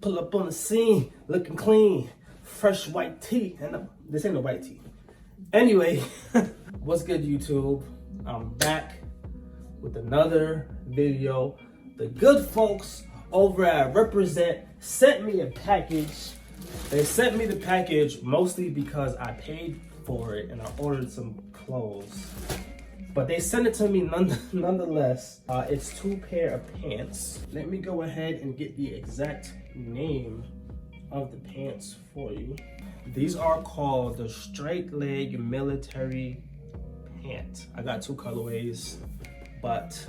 Pull up on the scene, looking clean, fresh white tee. And no, this ain't no white tee. Anyway, what's good, YouTube? I'm back with another video. The good folks over at Represent sent me a package. They sent me the package mostly because I paid for it and I ordered some clothes. But they sent it to me nonetheless. It's 2 pair of pants. Let me go ahead and get the exact name of the pants for you. These are called the straight leg military pant. I got 2 colorways, but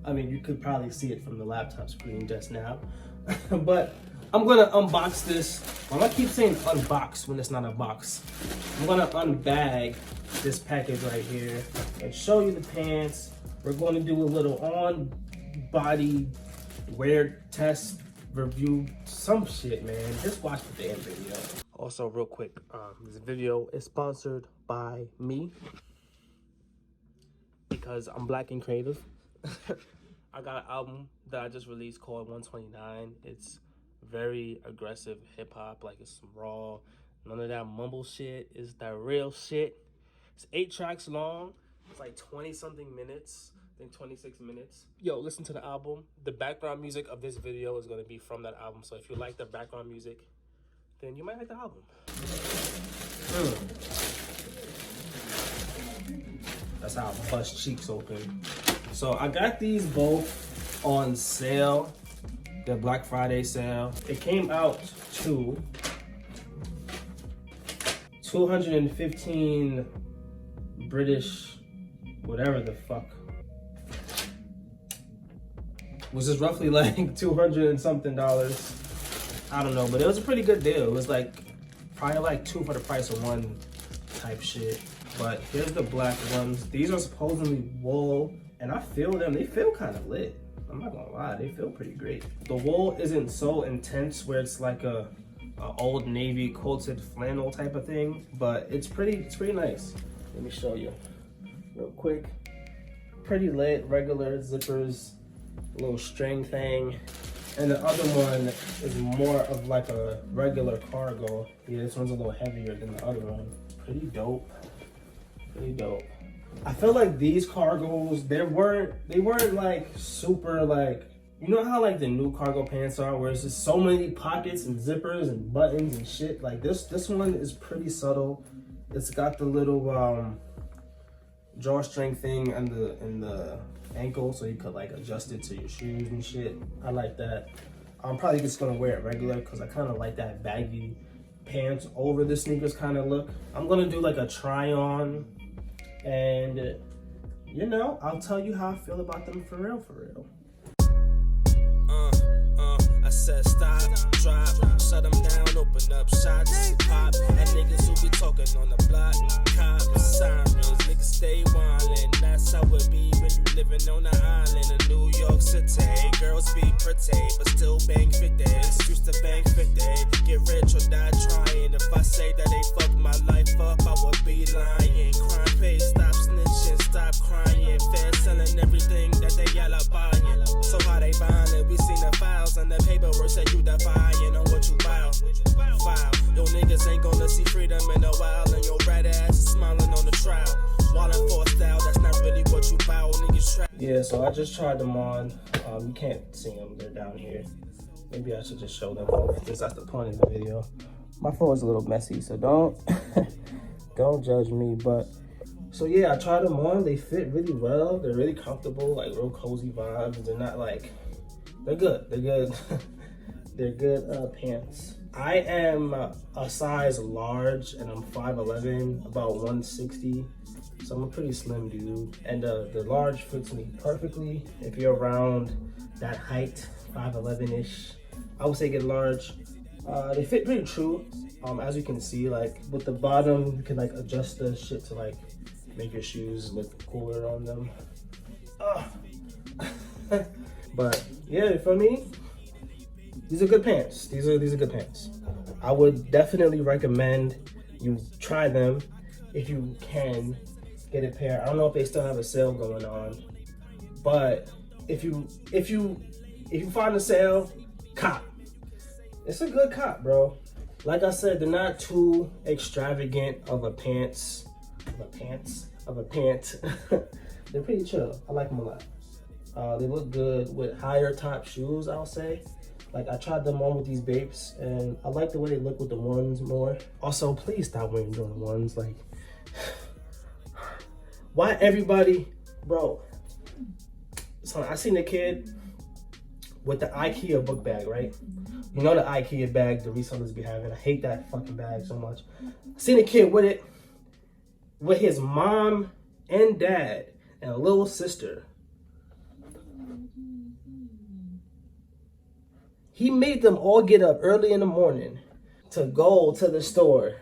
I mean, you could probably see it from the laptop screen just now. But I'm gonna unbox this. Well, I keep saying unbox when it's not a box. I'm gonna unbag this package right here and show you the pants. We're going to do a little on body wear test review, some shit, man. Just watch the damn video. Also, real quick, this video is sponsored by me because I'm black and creative. I got an album that I just released called 129. It's very aggressive hip hop, like it's raw. None of that mumble shit. It's that real shit. It's 8 tracks long. It's like 20 something minutes. I think 26 minutes. Yo, listen to the album. The background music of this video is gonna be from that album. So if you like the background music, then you might like the album. That's how I bust cheeks open. So I got these both on sale. The Black Friday sale. It came out to 215 British, whatever the fuck. Was this roughly like 200 and something dollars? I don't know, but it was a pretty good deal. It was like probably like 2 for the price of 1 type shit. But here's the black ones. These are supposedly wool, and I feel them. They feel kind of lit. I'm not gonna lie, they feel pretty great. The wool isn't so intense where it's like a old Navy quilted flannel type of thing, but it's pretty nice. Let me show you real quick. Pretty lit, regular zippers, little string thing. And the other one is more of like a regular cargo. Yeah, this one's a little heavier than the other one. Pretty dope, pretty dope. I feel like these cargos, they weren't like super like, you know how like the new cargo pants are where it's just so many pockets and zippers and buttons and shit. Like this one is pretty subtle. It's got the little drawstring thing in the ankle, so you could like adjust it to your shoes and shit. I like that. I'm probably just gonna wear it regular because I kind of like that baggy pants over the sneakers kind of look. I'm gonna do like a try on, and you know, I'll tell you how I feel about them for real, for real. I said stop, drop, shut them down, open up shots, pop, and niggas who be talking on the block, cops, sirens, niggas stay wildin', that's how it be when you living on the island of New York City. Girls be pretty, but still bang 50s, used to bang 50, get rich or die trying. If I say that they fucked my life up, I would be lying. Crime pays, stop snitching, stop crying, fans selling everything that they all are buying. So how they buying it? We seen the files and the paperwork said you defying on what you file. Yo niggas ain't gonna see freedom in a while, and your rat ass is smiling on the trial. Wildin' for a style, that's not really what you bow, niggas try. Yeah, so I just tried them on. You can't see them, they're down here. Maybe I should just show them off, since that's the point of the video. My floor is a little messy, so don't don't judge me. But so yeah, I tried them on. They fit really well. They're really comfortable, like real cozy vibes. They're not like, they're good. They're good. They're good pants. I am a size large, and I'm 5'11", about 160. So I'm a pretty slim dude, and the large fits me perfectly. If you're around that height, 5'11"-ish, I would say get large. They fit pretty true. As you can see, like with the bottom, you can like adjust the shit to like make your shoes look cooler on them. But yeah, for me, these are good pants. These are good pants. I would definitely recommend you try them if you can get a pair. I don't know if they still have a sale going on, but if you find a sale, cop. It's a good cop, bro. Like I said, they're not too extravagant of a pant. They're pretty chill. I like them a lot. They look good with higher top shoes, I'll say. Like, I tried them on with these Bapes, and I like the way they look with the ones more. Also, please stop wearing Jordan 1s. Like, why everybody, bro? So I seen a kid with the IKEA book bag, right? You know the IKEA bag the resellers be having. I hate that fucking bag so much. I seen a kid with it, with his mom and dad and a little sister. He made them all get up early in the morning to go to the store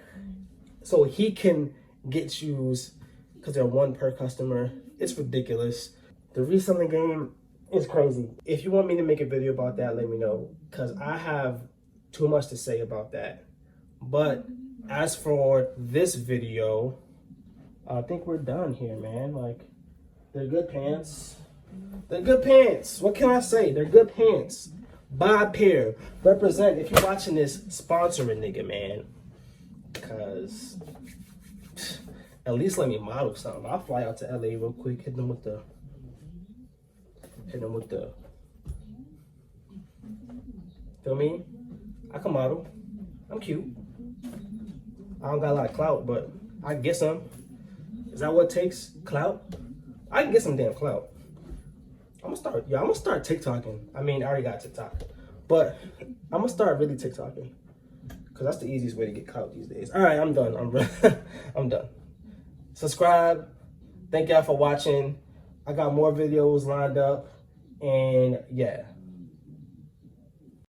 so he can get shoes because they're one per customer. It's ridiculous. The reselling game is crazy. If you want me to make a video about that, let me know, because I have too much to say about that. But as for this video, I think we're done here, man. Like, they're good pants. They're good pants. What can I say? They're good pants. Buy a pair. Represent, if you're watching this, sponsor a nigga, man. Because at least let me model something. I'll fly out to LA real quick, hit them with the feel me? I can model. I'm cute. I don't got a lot of clout, but I can get some. Is that what it takes? Clout? I can get some damn clout. I'm gonna start TikToking. I mean, I already got TikTok, but I'm gonna start really TikToking because that's the easiest way to get clout these days. All right, I'm done. I'm done. Subscribe. Thank y'all for watching. I got more videos lined up, and yeah.